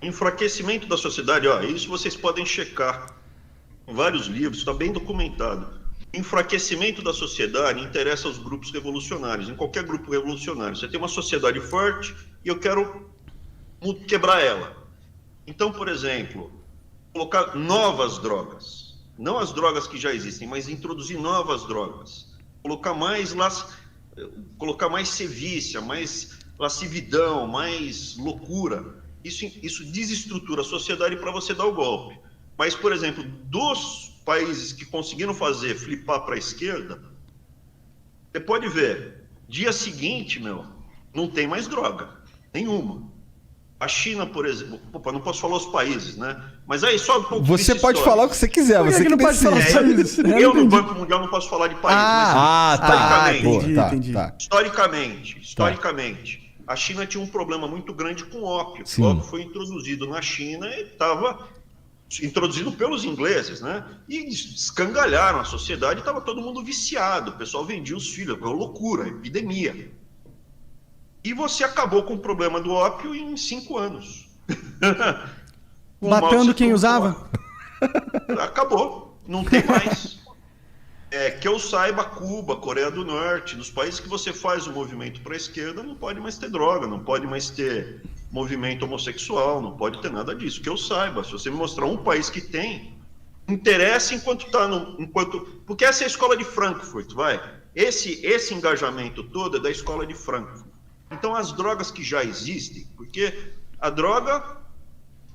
Enfraquecimento da sociedade, ó, isso vocês podem checar em vários livros, está bem documentado. Enfraquecimento da sociedade interessa aos grupos revolucionários, em qualquer grupo revolucionário. Você tem uma sociedade forte e eu quero quebrar ela. Então, por exemplo, colocar novas drogas, não as drogas que já existem, mas introduzir novas drogas, colocar mais sevícia, mais lascividão, mais loucura. Isso desestrutura a sociedade para você dar o golpe. Mas, por exemplo, dos países que conseguiram fazer flipar para a esquerda, você pode ver, dia seguinte, não tem mais droga, nenhuma. A China, por exemplo, opa, não posso falar os países, né? Mas aí só do ponto de vista Você pode histórico. falar o que você quiser, você que não pode falar os países. Eu no Banco Mundial não posso falar de país, mas Entendi. historicamente, a China tinha um problema muito grande com ópio. Sim. O ópio foi introduzido na China e estava introduzido pelos ingleses, né? E escangalharam a sociedade, estava todo mundo viciado, o pessoal vendia os filhos, foi uma loucura, epidemia. E você acabou com o problema do ópio em 5 anos. Matando quem usava? Acabou, não tem mais. Que eu saiba, Cuba, Coreia do Norte, nos países que você faz o movimento para a esquerda, não pode mais ter droga, não pode mais ter movimento homossexual, não pode ter nada disso. Que eu saiba, se você me mostrar um país que tem, interessa enquanto está porque essa é a escola de Frankfurt, vai. Esse engajamento todo é da escola de Frankfurt. Então, as drogas que já existem, porque a droga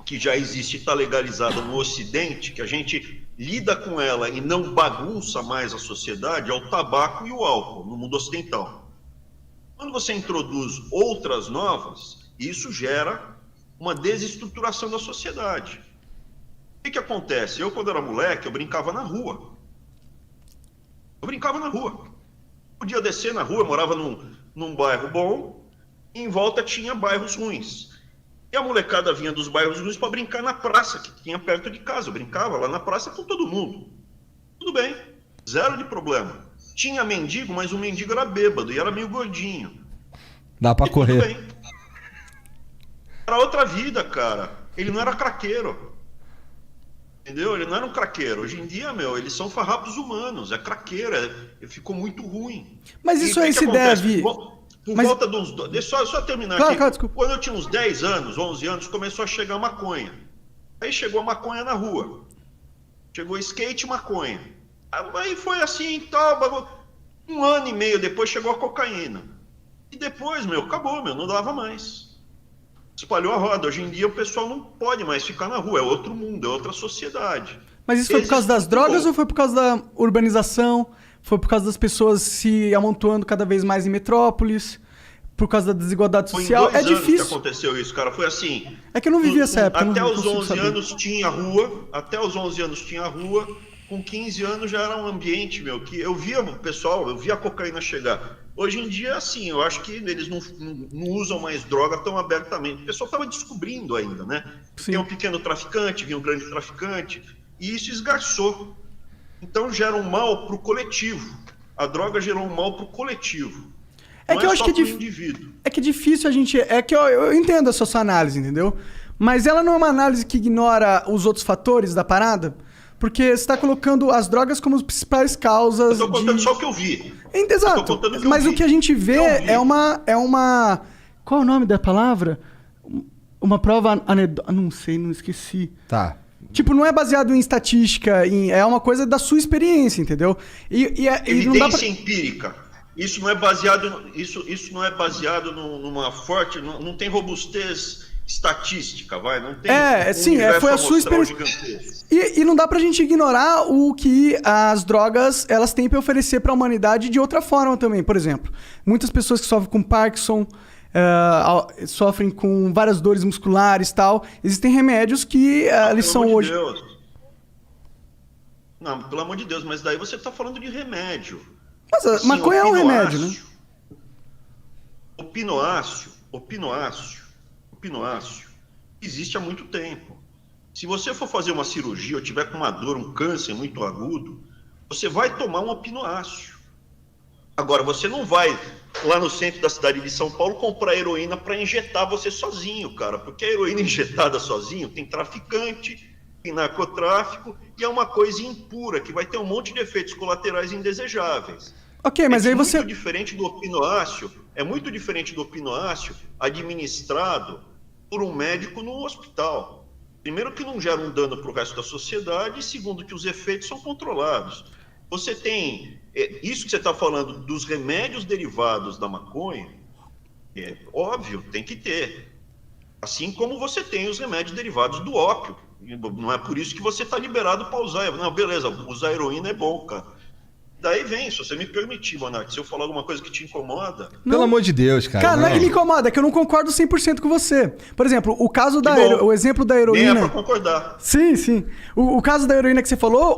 que já existe está legalizada no Ocidente, que a gente lida com ela e não bagunça mais a sociedade, é o tabaco e o álcool, no mundo ocidental. Quando você introduz outras novas, isso gera uma desestruturação da sociedade. O que acontece? Eu, quando era moleque, eu brincava na rua. Podia descer na rua, eu morava num bairro bom, e em volta tinha bairros ruins. E a molecada vinha dos bairros ruins para brincar na praça, que tinha perto de casa. Eu brincava lá na praça com todo mundo. Tudo bem, zero de problema. Tinha mendigo, mas o mendigo era bêbado e era meio gordinho. Dá pra correr. Tudo bem. Era outra vida, cara. Ele não era craqueiro. Entendeu? Ele não era um craqueiro. Hoje em dia, eles são farrapos humanos. É craqueiro, ficou muito ruim. Mas isso aí se deve... Por volta de uns... Deixa eu só terminar aqui. Claro, desculpa. Quando eu tinha uns 10 anos, 11 anos, começou a chegar maconha. Aí chegou a maconha na rua. Chegou skate e maconha. Aí foi assim, tal, 1 ano e meio depois chegou a cocaína. E depois, acabou, não dava mais. Espalhou a roda. Hoje em dia o pessoal não pode mais ficar na rua. É outro mundo, é outra sociedade. Mas isso foi por causa das drogas ou foi por causa da urbanização? Foi por causa das pessoas se amontoando cada vez mais em metrópoles? Por causa da desigualdade social? Foi em 2 anos difícil. que aconteceu isso, cara. Foi assim... É que eu não vivi essa época. Até os 11 anos tinha rua. Com 15 anos já era um ambiente, que eu via o pessoal, eu via a cocaína chegar. Hoje em dia, assim, eu acho que eles não usam mais droga tão abertamente. O pessoal estava descobrindo ainda, né? Sim. Tem um pequeno traficante, vinha um grande traficante, e isso esgarçou. Então gera um mal para o coletivo. A droga gerou um mal para o coletivo. É que eu acho que indivíduo. É que é difícil a gente... É que eu entendo a sua análise, entendeu? Mas ela não é uma análise que ignora os outros fatores da parada? Porque você está colocando as drogas como as principais causas. Eu estou contando só o que eu vi. Exato. Mas o que a gente vê é uma. Qual é o nome da palavra? Uma prova anedótica. Não sei, não esqueci. Tá. Tipo, não é baseado em estatística, é uma coisa da sua experiência, entendeu? Evidência empírica. Isso não é baseado, isso não é baseado numa forte, não tem robustez estatística, vai, não tem. Foi a sua experiência. E não dá pra gente ignorar o que as drogas elas têm pra oferecer pra humanidade de outra forma também. Por exemplo, muitas pessoas que sofrem com Parkinson, sofrem com várias dores musculares e tal. Existem remédios que eles são hoje. Deus. Não, pelo amor de Deus, mas daí você tá falando de remédio. Mas a maconha é um remédio, né? O pinoácio existe há muito tempo. Se você for fazer uma cirurgia ou tiver com uma dor, um câncer muito agudo, você vai tomar um opinoácio. Agora, você não vai lá no centro da cidade de São Paulo, comprar heroína para injetar você sozinho, cara. Porque a heroína injetada sozinho tem traficante, tem narcotráfico e é uma coisa impura, que vai ter um monte de efeitos colaterais indesejáveis. Ok, mas aí você... muito diferente do opinoáceo, é muito diferente do opinoáceo administrado por um médico no hospital. Primeiro que não gera um dano para o resto da sociedade, e segundo que os efeitos são controlados. Você tem isso que você está falando dos remédios derivados da maconha, é óbvio, tem que ter. Assim como você tem os remédios derivados do ópio. Não é por isso que você está liberado para usar. Não, beleza, usar heroína é bom, cara. Daí vem, se você me permitir, Monark, se eu falar alguma coisa que te incomoda... Pelo amor de Deus, cara. Cara, não é que me incomoda, é que eu não concordo 100% com você. Por exemplo, o caso o exemplo da heroína... Nem é pra concordar. Sim, sim. O caso da heroína que você falou,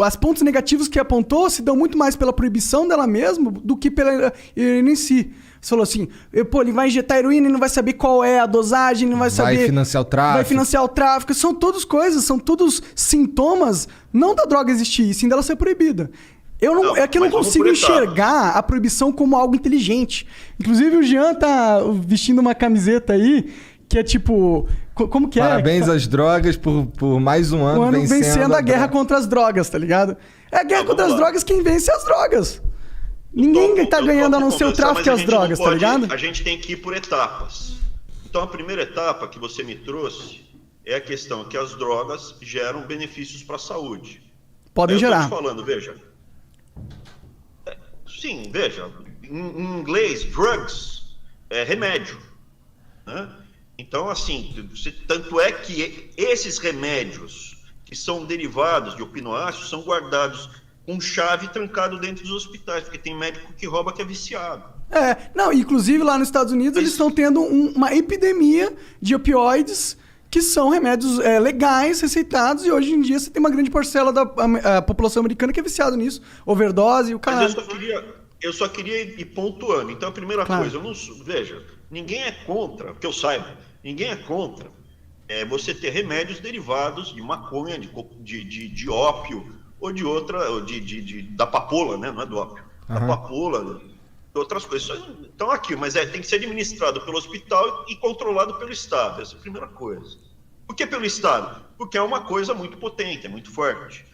as pontos negativos que apontou se dão muito mais pela proibição dela mesmo do que pela heroína em si. Você falou assim, ele vai injetar heroína e não vai saber qual é a dosagem, não vai saber... Vai financiar o tráfico. Vai financiar o tráfico. São todas coisas, são todos sintomas, não da droga existir, e sim dela ser proibida. É que eu não consigo enxergar a proibição como algo inteligente. Inclusive, o Jean tá vestindo uma camiseta aí que é tipo... Como que Parabéns às drogas por mais um ano vencendo a guerra contra as drogas, tá ligado? É a guerra contra as drogas quem vence as drogas. Ninguém tá ganhando a não ser o tráfico e as drogas, tá ligado? A gente tem que ir por etapas. Então, a primeira etapa que você me trouxe é a questão que as drogas geram benefícios para a saúde. Podem gerar. Eu tô te falando, veja... Sim, veja, em inglês, drugs é remédio, né? Então, assim, tanto é que esses remédios que são derivados de opinoáceos são guardados com chave trancado dentro dos hospitais, porque tem médico que rouba que é viciado. Não, inclusive lá nos Estados Unidos eles estão tendo uma epidemia de opioides que são remédios legais, receitados, e hoje em dia você tem uma grande parcela da população americana que é viciada nisso. Overdose e o caralho. Mas eu só queria ir pontuando. Então, a primeira coisa, veja, ninguém é contra, que eu saiba, ninguém é contra você ter remédios derivados de maconha, de ópio, ou de outra, da papoula, né? Não é do ópio. Da papoula, outras coisas. Então aqui, mas tem que ser administrado pelo hospital e controlado pelo Estado. Essa é a primeira coisa. Por que pelo Estado? Porque é uma coisa muito potente, é muito forte.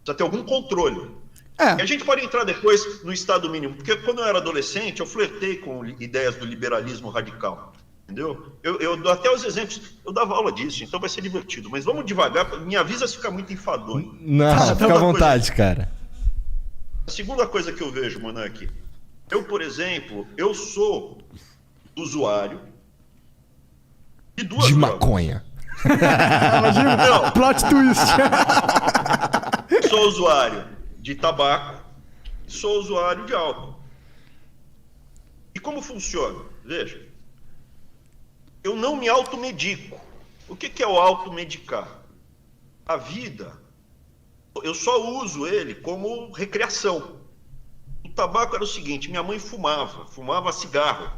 Precisa ter algum controle. E a gente pode entrar depois no Estado mínimo, porque quando eu era adolescente, eu flertei com ideias do liberalismo radical. Entendeu? Eu dou até os exemplos, eu dava aula disso, então vai ser divertido. Mas vamos devagar, me avisa se ficar muito enfadonho. Não, fica à vontade, cara. A segunda coisa que eu vejo, Monark, eu, por exemplo, eu sou usuário de duas drogas. Maconha. Não. Plot twist. Sou usuário de tabaco, sou usuário de álcool. E como funciona? Veja, eu não me automedico. O que é o automedicar? A vida, eu só uso ele como recreação. O tabaco era o seguinte, minha mãe fumava cigarro.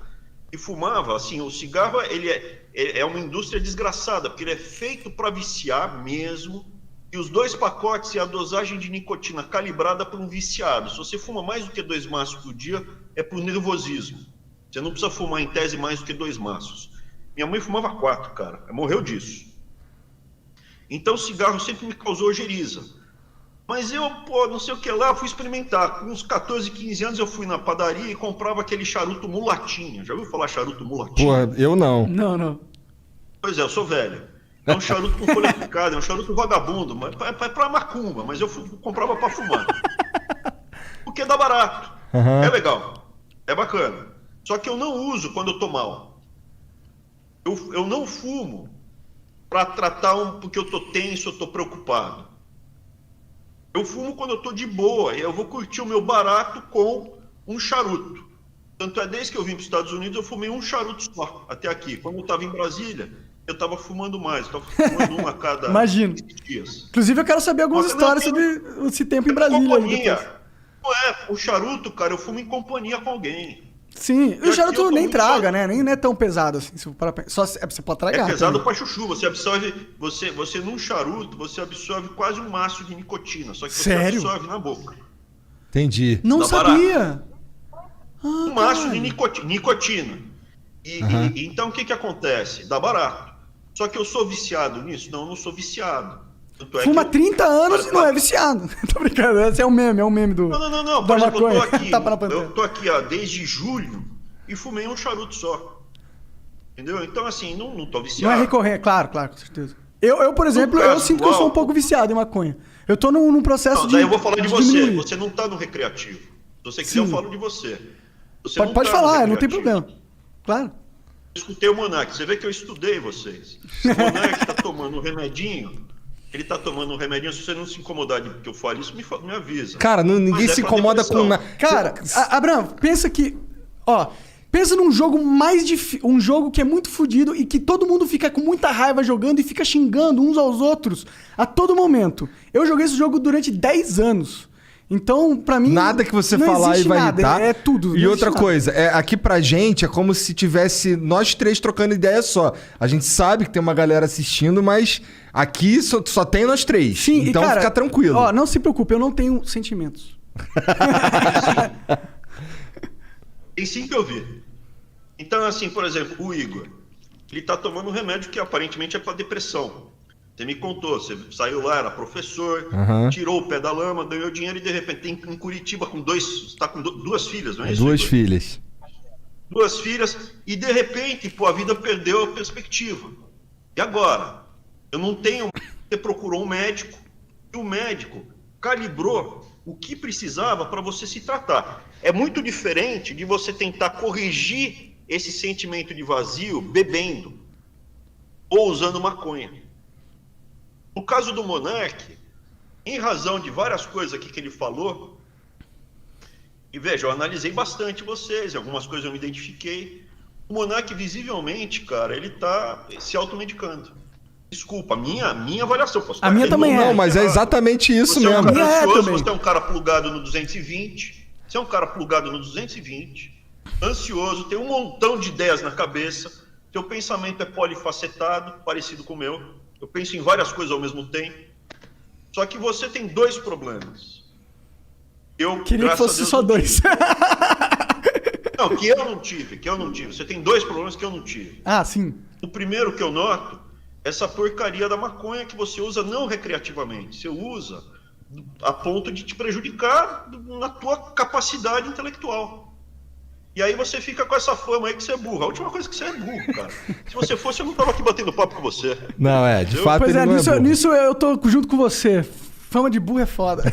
E fumava, assim, o cigarro ele é uma indústria desgraçada, porque ele é feito para viciar mesmo, e os 2 pacotes e a dosagem de nicotina calibrada para um viciado. Se você fuma mais do que 2 maços por dia, é por nervosismo. Você não precisa fumar em tese mais do que 2 maços. Minha mãe fumava 4, cara, morreu disso. Então o cigarro sempre me causou ojeriza. Mas eu, não sei o que lá, fui experimentar. Com uns 14, 15 anos eu fui na padaria e comprava aquele charuto mulatinho. Já ouviu falar charuto mulatinho? Eu não. Não. Pois é, eu sou velho. É um charuto com folha picada, é um charuto vagabundo, mas é pra macumba, mas eu comprava pra fumar. Porque dá barato. É legal. É bacana. Só que eu não uso quando eu tô mal. Eu não fumo pra tratar porque eu tô tenso, eu tô preocupado. Eu fumo quando eu tô de boa, e eu vou curtir o meu barato com um charuto. Tanto é, desde que eu vim para os Estados Unidos, eu fumei um charuto só, até aqui. Quando eu estava em Brasília, eu estava fumando mais, eu estava fumando um a cada dias. Inclusive, eu quero saber algumas histórias sobre esse tempo em Brasília. Companhia. Não o charuto, cara, eu fumo em companhia com alguém. Sim, e o charuto nem traga, né? Nem é tão pesado assim. Só você pode tragar. É pesado pra chuchu. Você absorve. Você num charuto, você absorve quase um maço de nicotina. Só que você absorve na boca. Entendi. Não sabia. Um maço de nicotina. Então, o que acontece? Dá barato. Só que eu sou viciado nisso? Não, eu não sou viciado. Tanto Fuma 30 anos e não é viciado. Tô brincando, esse é um meme do... Não. Por exemplo, eu tô aqui desde julho e fumei um charuto só. Entendeu? Então, assim, não tô viciado. Não é recorrente, claro, com certeza. Eu por exemplo, eu sinto que eu sou um pouco viciado em maconha. Eu tô num processo de... Daí eu vou falar de você. Diminuir. Você não tá no recreativo. Se você quiser, eu falo de você. Pode falar, não tem problema. Claro. Eu escutei o Monark. Você vê que eu estudei vocês. Se o Monark tá tomando um remedinho... Ele tá tomando um remedinho, se você não se incomodar de que eu fale isso, me avisa. Cara, ninguém se incomoda com nada. Cara, Abraham, pensa que... Ó, pensa num jogo mais difícil... Um jogo que é muito fodido e que todo mundo fica com muita raiva jogando e fica xingando uns aos outros a todo momento. Eu joguei esse jogo durante 10 anos. Então, pra mim... Nada que você falar e vai irritar. É tudo. E outra coisa, aqui pra gente é como se tivesse nós três trocando ideia só. A gente sabe que tem uma galera assistindo, mas aqui só tem nós três. Sim, então cara, fica tranquilo. Ó, não se preocupe, eu não tenho sentimentos. Tem sim que eu vi. Então, assim, por exemplo, o Igor, ele tá tomando um remédio que aparentemente é pra depressão. Você me contou, você saiu lá, era professor, tirou o pé da lama, ganhou dinheiro e de repente tem em Curitiba com tá com duas filhas, não é isso? Duas filhas. Duas filhas e de repente, a vida perdeu a perspectiva. E agora? Eu não tenho... Você procurou um médico e o médico calibrou o que precisava para você se tratar. É muito diferente de você tentar corrigir esse sentimento de vazio bebendo ou usando maconha. No caso do Monark, em razão de várias coisas aqui que ele falou, e veja, eu analisei bastante vocês, algumas coisas eu me identifiquei. O Monark, visivelmente, cara, ele tá se automedicando. Desculpa, a minha avaliação. A minha também é. Não, mas é exatamente isso você mesmo. É um cara ansioso, você é um cara plugado no 220, você é um cara plugado no 220, ansioso, tem um montão de ideias na cabeça, seu pensamento é polifacetado, parecido com o meu. Eu penso em várias coisas ao mesmo tempo. Só que você tem dois problemas. Eu queria que fosse só dois. Não, que eu não tive. Você tem dois problemas que eu não tive. Ah, sim. O primeiro que eu noto, essa porcaria da maconha que você usa não recreativamente. Você usa a ponto de te prejudicar na tua capacidade intelectual. E aí você fica com essa fama aí que você é burro. A última coisa que você é burro, cara. Se você fosse, eu não tava aqui batendo papo com você. Não, de fato pois ele não é burro. Nisso eu tô junto com você. Fama de burro é foda.